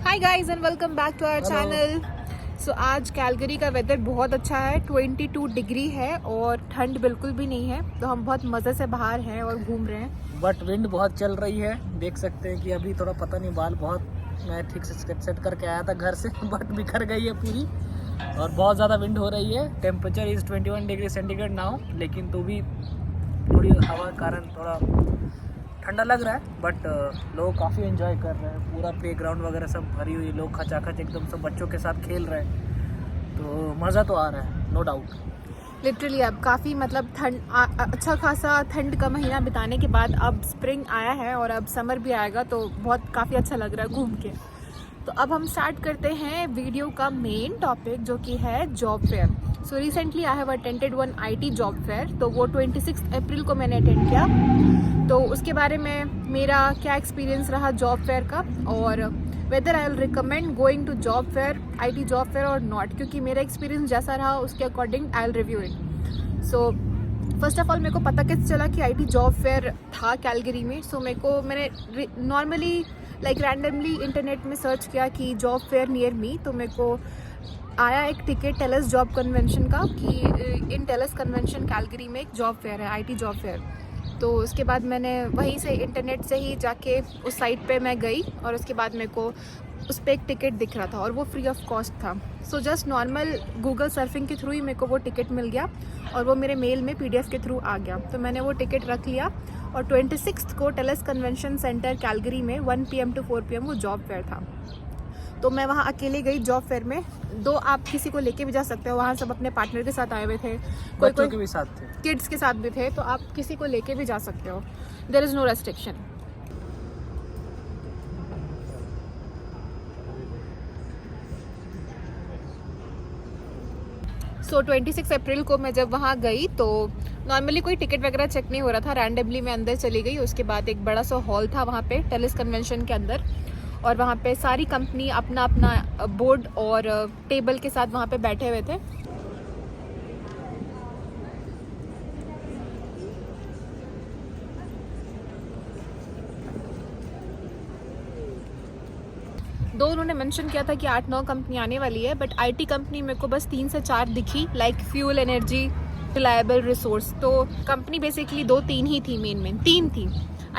Hi guys and welcome back to our channel. So आज Calgary का weather बहुत अच्छा है, 22 डिग्री है और ठंड बिल्कुल भी नहीं है। तो हम बहुत मज़े से बाहर हैं और घूम रहे हैं। बट विंड बहुत चल रही है, देख सकते हैं कि अभी थोड़ा पता नहीं बाल बहुत मैं ठीक से सेट करके आया था घर से बट बिखर गई है पूरी और बहुत ज़्यादा विंड हो रही है। Temperature is 21 degree centigrade now, लेकिन तो भी थोड़ी हवा के कारण थोड़ा ठंडा लग रहा है। बट लोग काफ़ी एंजॉय कर रहे हैं, पूरा प्लेग्राउंड वगैरह सब भरी हुई, लोग खचाखच एकदम सब बच्चों के साथ खेल रहे हैं, तो मज़ा तो आ रहा है, नो डाउट। लिटरली अब काफ़ी मतलब अच्छा खासा ठंड का महीना बिताने के बाद अब स्प्रिंग आया है और अब समर भी आएगा, तो बहुत काफ़ी अच्छा लग रहा है घूम के। तो अब हम स्टार्ट करते हैं वीडियो का मेन टॉपिक, जो कि है job fair. So recently I have attended one IT job fair, तो वो 26 अप्रैल को मैंने अटेंड किया। तो उसके बारे में मेरा क्या एक्सपीरियंस रहा जॉब फेयर का, और whether I will recommend going to job fair, IT job fair और नॉट, क्योंकि मेरा एक्सपीरियंस जैसा रहा उसके according I will review it. So first of all मेरे को पता कैसे चला कि IT जॉब फेयर था कैलगरी में। सो मैंने नॉर्मली रैंडमली इंटरनेट में सर्च किया कि जॉब फेयर नियर मी, तो मेरे को आया एक टिकट टेलस जॉब कन्वेंशन का कि इन टेलस कन्वेंशन कैलगरी में एक जॉब फेयर है, IT जॉब फेयर। तो उसके बाद मैंने वहीं से इंटरनेट से ही जाके उस साइट पे मैं गई और उसके बाद मेरे को उस पर एक टिकट दिख रहा था और वो फ्री ऑफ कॉस्ट था। So just normal Google surfing के थ्रू ही मेरे को वो टिकट मिल गया और वो मेरे मेल में PDF के थ्रू आ गया। तो मैंने वो टिकट रख लिया और 26 को टेलस कन्वेंशन सेंटर कैलगरी में 1 PM to 4 PM वो जॉब फेयर था। तो मैं वहाँ अकेले गई जॉब फेयर में। दो आप किसी को लेके भी जा सकते हो, वहाँ सब अपने पार्टनर के साथ आए हुए थे, बच्चों के भी साथ थे, किड्स के साथ भी थे, तो आप किसी को लेके भी जा सकते हो, देयर इज़ नो रेस्ट्रिक्शन। सो 26 अप्रैल को मैं जब वहाँ गई तो नॉर्मली कोई टिकट वगैरह चेक नहीं हो रहा था, रैंडमली मैं अंदर चली गई। उसके बाद एक बड़ा सा हॉल था वहाँ पे टेलिस कन्वेंशन के अंदर, और वहाँ पे सारी कंपनी अपना अपना बोर्ड और टेबल के साथ वहाँ पे बैठे हुए थे। दो उन्होंने मेंशन किया था कि 8-9 कंपनी आने वाली है, बट IT कंपनी मेरे को बस 3 से 4 दिखी, like fuel energy, reliable resource. तो कंपनी बेसिकली 2-3 ही थी, मेन 3 थी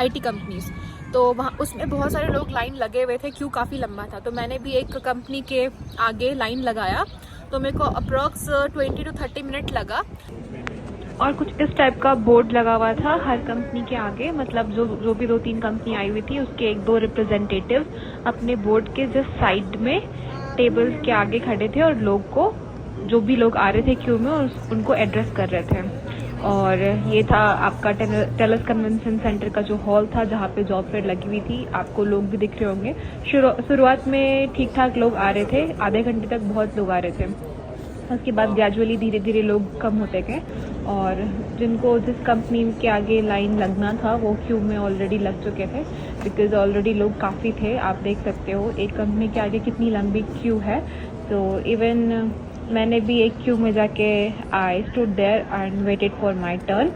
IT कंपनीज। तो वहाँ उसमें बहुत सारे लोग लाइन लगे हुए थे, क्यों काफ़ी लंबा था। तो मैंने भी एक कंपनी के आगे लाइन लगाया, तो मेरे को अप्रॉक्स 20 to 30 मिनट लगा। और कुछ इस टाइप का बोर्ड लगा हुआ था हर कंपनी के आगे, मतलब जो भी 2-3 कंपनी आई हुई थी उसके 1-2 रिप्रेजेंटेटिव अपने बोर्ड के जस्ट साइड में टेबल्स के आगे खड़े थे और लोग को, जो भी लोग आ रहे थे क्यू में, उनको एड्रेस कर रहे थे। और ये था आपका टेलस कन्वेंशन सेंटर का जो हॉल था, जहाँ पे जॉब फेयर लगी हुई थी। आपको लोग भी दिख रहे होंगे, शुरुआत में ठीक ठाक लोग आ रहे थे, आधे घंटे तक बहुत लोग आ रहे थे। उसके बाद ग्रेजुअली धीरे धीरे लोग कम होते गए, और जिनको जिस कंपनी के आगे लाइन लगना था वो क्यू में ऑलरेडी लग चुके थे, बिकॉज ऑलरेडी लोग काफ़ी थे। आप देख सकते हो एक कंपनी के आगे कितनी लंबी क्यू है। तो इवन मैंने भी एक क्यू में जाके I stood there and waited for my turn.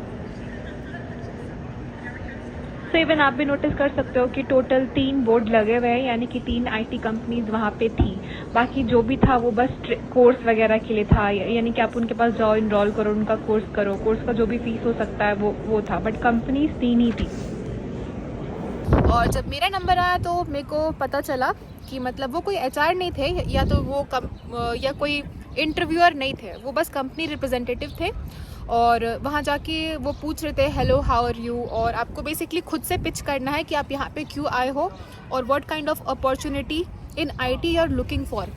तो इवन आप भी नोटिस कर सकते हो कि टोटल 3 बोर्ड लगे हुए हैं, यानी कि 3 IT कंपनीज वहाँ पे थी। बाकी जो भी था वो बस कोर्स वगैरह के लिए था, यानी कि आप उनके पास जाओ, इनरोल करो, उनका कोर्स करो, कोर्स का जो भी फीस हो सकता है वो था। बट कंपनीज 3 ही थी। और जब मेरा नंबर आया तो मेरे को पता चला कि मतलब वो कोई HR नहीं थे, या तो वो या कोई इंटरव्यूअर नहीं थे, वो बस कंपनी रिप्रेजेंटेटिव थे। और वहाँ जाके वो पूछ रहे थे हेलो हाउ आर यू, और आपको बेसिकली खुद से पिच करना है कि आप यहाँ पे क्यों आए हो और what kind of opportunity in IT you are looking for.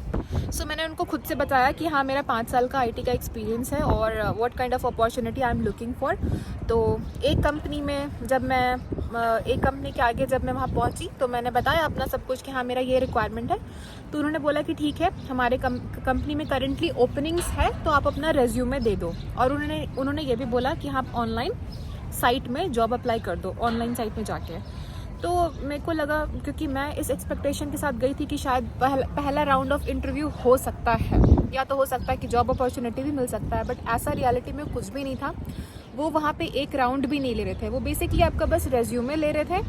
So मैंने उनको खुद से बताया कि हाँ, मेरा 5 साल का IT का एक्सपीरियंस है और what kind of opportunity I am looking for. तो एक कंपनी के आगे जब मैं वहाँ पहुँची तो मैंने बताया अपना सब कुछ कि हाँ मेरा ये रिक्वायरमेंट है। तो उन्होंने बोला कि ठीक है, हमारे कंपनी में करेंटली ओपनिंग्स है, तो आप अपना रेज्यूमे दे दो। और उन्होंने ये भी बोला कि आप ऑनलाइन साइट में जॉब अप्लाई कर दो, ऑनलाइन साइट में जाके। तो मेरे को लगा, क्योंकि मैं इस एक्सपेक्टेशन के साथ गई थी कि शायद पहला राउंड ऑफ इंटरव्यू हो सकता है, या तो हो सकता है कि जॉब अपॉर्चुनिटी भी मिल सकता है, बट ऐसा रियलिटी में कुछ भी नहीं था। वो वहाँ पे एक राउंड भी नहीं ले रहे थे, वो बेसिकली आपका बस रेज्यूमे ले रहे थे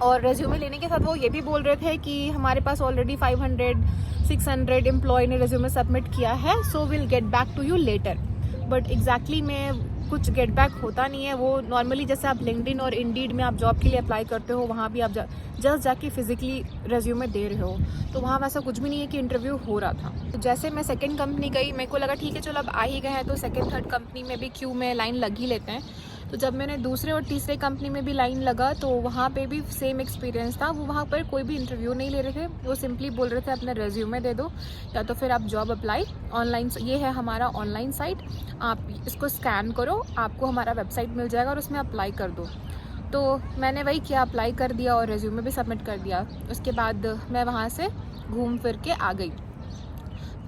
और रेज्यूमे लेने के साथ वो ये भी बोल रहे थे कि हमारे पास ऑलरेडी 500-600 एम्प्लॉय ने रेज्यूमे सबमिट किया है, so will get back to you later. But exactly में कुछ गेट बैक होता नहीं है। वो नॉर्मली जैसे आप लिंक्डइन और इंडीड में आप जॉब के लिए अप्लाई करते हो, वहाँ भी आप जस्ट जाके फिजिकली रेज्यूमे दे रहे हो, तो वहाँ वैसा कुछ भी नहीं है कि इंटरव्यू हो रहा था। तो जैसे मैं सेकंड कंपनी गई, मेरे को लगा ठीक है चलो अब आ ही गए हैं तो सेकंड थर्ड कंपनी में भी क्यू में लाइन लग ही लेते हैं। तो जब मैंने दूसरे और तीसरे कंपनी में भी लाइन लगा तो वहाँ पे भी सेम एक्सपीरियंस था। वो वहाँ पर कोई भी इंटरव्यू नहीं ले रहे थे, वो सिंपली बोल रहे थे अपना रेज्यूमे दे दो या तो फिर आप जॉब अप्लाई ऑनलाइन, ये है हमारा ऑनलाइन साइट, आप इसको स्कैन करो, आपको हमारा वेबसाइट मिल जाएगा और उसमें अप्लाई कर दो। तो मैंने वही किया, अप्लाई कर दिया और रेज्यूमे भी सबमिट कर दिया। उसके बाद मैं वहाँ से घूम फिर के आ गई।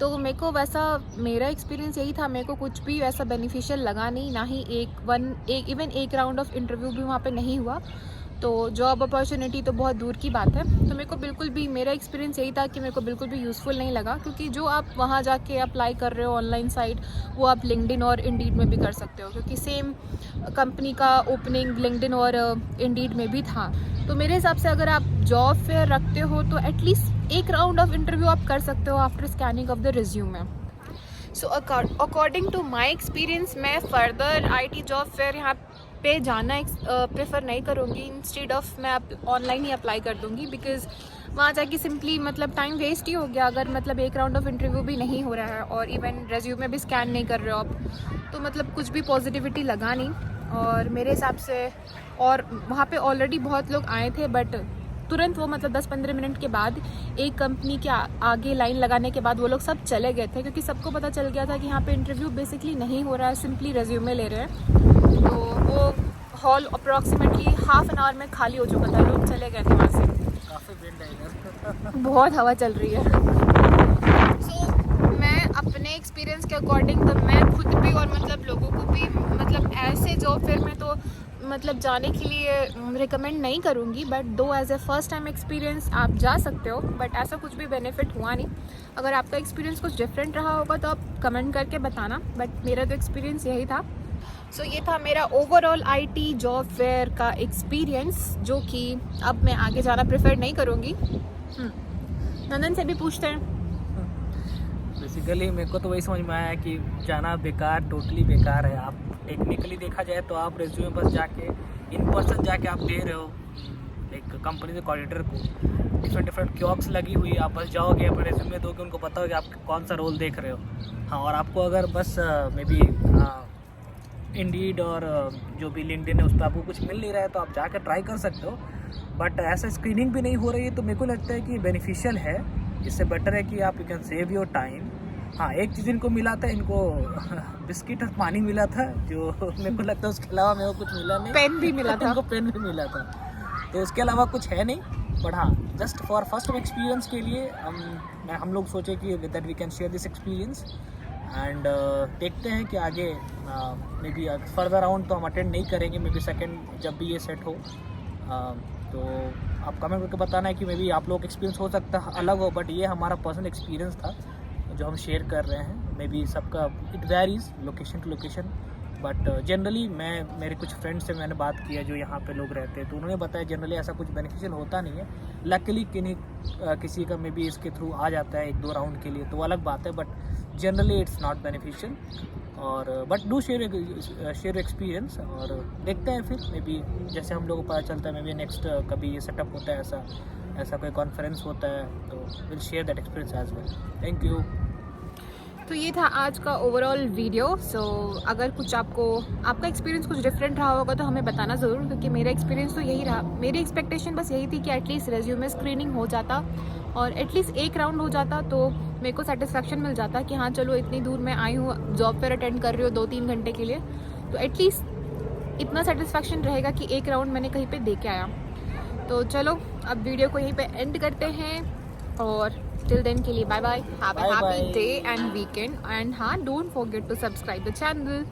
तो मेरे को वैसा मेरा एक्सपीरियंस यही था, मेरे को कुछ भी वैसा बेनिफिशियल लगा नहीं, ना ही इवन एक राउंड ऑफ इंटरव्यू भी वहाँ पे नहीं हुआ। तो जॉब अपॉर्चुनिटी तो बहुत दूर की बात है। तो मेरे को बिल्कुल भी, मेरा एक्सपीरियंस यही था कि मेरे को बिल्कुल भी यूज़फुल नहीं लगा, क्योंकि जो आप वहाँ जाके अप्लाई कर रहे हो ऑनलाइन साइट, वो आप लिंक्डइन और इंडीड में भी कर सकते हो, क्योंकि सेम कंपनी का ओपनिंग लिंक्डइन और इंडीड में भी था। तो मेरे हिसाब से अगर आप जॉब फेयर रखते हो तो एटलीस्ट एक राउंड ऑफ इंटरव्यू आप कर सकते हो after scanning of the resume. So according to my experience मैं फर्दर IT जॉब फेयर यहाँ पे जाना प्रेफर नहीं करूँगी। इंस्टेड ऑफ मैं ऑनलाइन ही अप्लाई कर दूँगी, बिकॉज वहाँ जाके सिंपली मतलब टाइम वेस्ट ही हो गया। अगर मतलब एक राउंड ऑफ इंटरव्यू भी नहीं हो रहा है और इवन रेज्यूमे भी स्कैन नहीं कर रहे हो आप, तो मतलब कुछ भी पॉजिटिविटी लगा नहीं। और मेरे हिसाब से, और वहाँ पे ऑलरेडी बहुत लोग आए थे, बट तुरंत वो मतलब 10-15 मिनट के बाद एक कंपनी के आगे लाइन लगाने के बाद वो लोग सब चले गए थे, क्योंकि सबको पता चल गया था कि यहाँ पे इंटरव्यू बेसिकली नहीं हो रहा है, सिंपली रेज्यूमे ले रहे हैं। तो वो hall approximately half an hour में खाली हो चुका था, लोग चले गए थे वहाँ से। काफ़ी विंड है इधर। बहुत हवा चल रही है। सो मैं अपने एक्सपीरियंस के अकॉर्डिंग तो मैं खुद भी और मतलब लोगों को भी मतलब ऐसे जॉब फेयर में तो मतलब जाने के लिए रिकमेंड नहीं करूँगी, but though as a first time experience आप जा सकते हो, बट ऐसा कुछ भी बेनिफिट हुआ नहीं। अगर आपका एक्सपीरियंस कुछ डिफरेंट रहा होगा तो आप कमेंट करके बताना, बट मेरा तो एक्सपीरियंस यही था। सो ये था मेरा ओवरऑल IT जॉब फेयर का एक्सपीरियंस, जो कि अब मैं आगे जाना प्रेफर नहीं करूँगी। नंदन से भी पूछते हैं। बेसिकली मेरे को तो वही समझ में आया कि जाना बेकार, टोटली बेकार है। आप टेक्निकली देखा जाए तो आप रेज्यूमे बस जाके इन पर्सन जाके आप दे रहे हो एक कंपनी के कोऑर्डिनेटर को, डिफरेंट जॉब्स लगी हुई, आप बस जाओगे अपने रेज्यूमे दोगे, उनको पता होगा आप कौन सा रोल देख रहे हो। हाँ, और आपको अगर बस मे बी इंडीड और जो भी लिंक्डइन है उस पर आपको कुछ मिल नहीं रहा है तो आप जाकर ट्राई कर सकते हो, बट ऐसा स्क्रीनिंग भी नहीं हो रही है। तो मेरे को लगता है कि बेनिफिशियल है, इससे बेटर है कि आप you can save your time. हाँ, एक चीज़ इनको मिला था, इनको बिस्किट और पानी मिला था, जो मेरे को लगता है उसके अलावा मेरे को कुछ मिला नहीं। पेन भी मिला था। इनको पेन भी मिला था, तो उसके अलावा कुछ है नहीं। बट हाँ, जस्ट फॉर फर्स्ट एक्सपीरियंस के लिए हम लोग सोचे कि that we can share this experience and देखते हैं कि आगे मे बी फर्दर राउंड तो हम अटेंड नहीं करेंगे, मे बी सेकेंड जब भी ये सेट हो। तो आप कमेंट करके बताना है कि मे बी आप लोग एक्सपीरियंस हो सकता है अलग हो, बट ये हमारा पर्सनल एक्सपीरियंस था जो हम शेयर कर रहे हैं। मे बी सबका it varies location to location, but generally मेरे कुछ फ्रेंड्स से मैंने बात किया जो यहाँ पे लोग रहते हैं, तो उन्होंने बताया जनरली ऐसा कुछ बेनिफिशियल होता नहीं है। लकीली किसी का मे बी इसके थ्रू आ जाता है 1-2 राउंड के लिए, तो अलग बात है, but generally it's not beneficial. और बट डू शेयर एक्सपीरियंस, और देखते हैं फिर मे बी जैसे हम लोगों को पता चलता है, मे बी नेक्स्ट कभी ये सेटअप होता है, ऐसा कोई कॉन्फ्रेंस होता है, तो will share that experience as well. Thank you. तो ये था आज का ओवरऑल वीडियो। सो अगर कुछ आपका एक्सपीरियंस कुछ डिफरेंट रहा होगा तो हमें बताना ज़रूर, क्योंकि मेरा एक्सपीरियंस तो यही रहा। मेरी एक्सपेक्टेशन बस यही थी कि एटलीस्ट रेज्यूमे स्क्रीनिंग हो जाता और एटलीस्ट एक राउंड हो जाता तो मेरे को सेटिस्फेक्शन मिल जाता कि हाँ चलो इतनी दूर मैं आई हूँ, जॉब पर अटेंड कर रही हूँ 2-3 घंटे के लिए, तो एटलीस्ट इतना सेटिस्फेक्शन रहेगा कि एक राउंड मैंने कहीं पे दे के आया। तो चलो अब वीडियो को यहीं पे एंड करते हैं, और टिल देन के लिए bye bye, have a happy day and weekend, and हाँ, don't forget to subscribe the channel.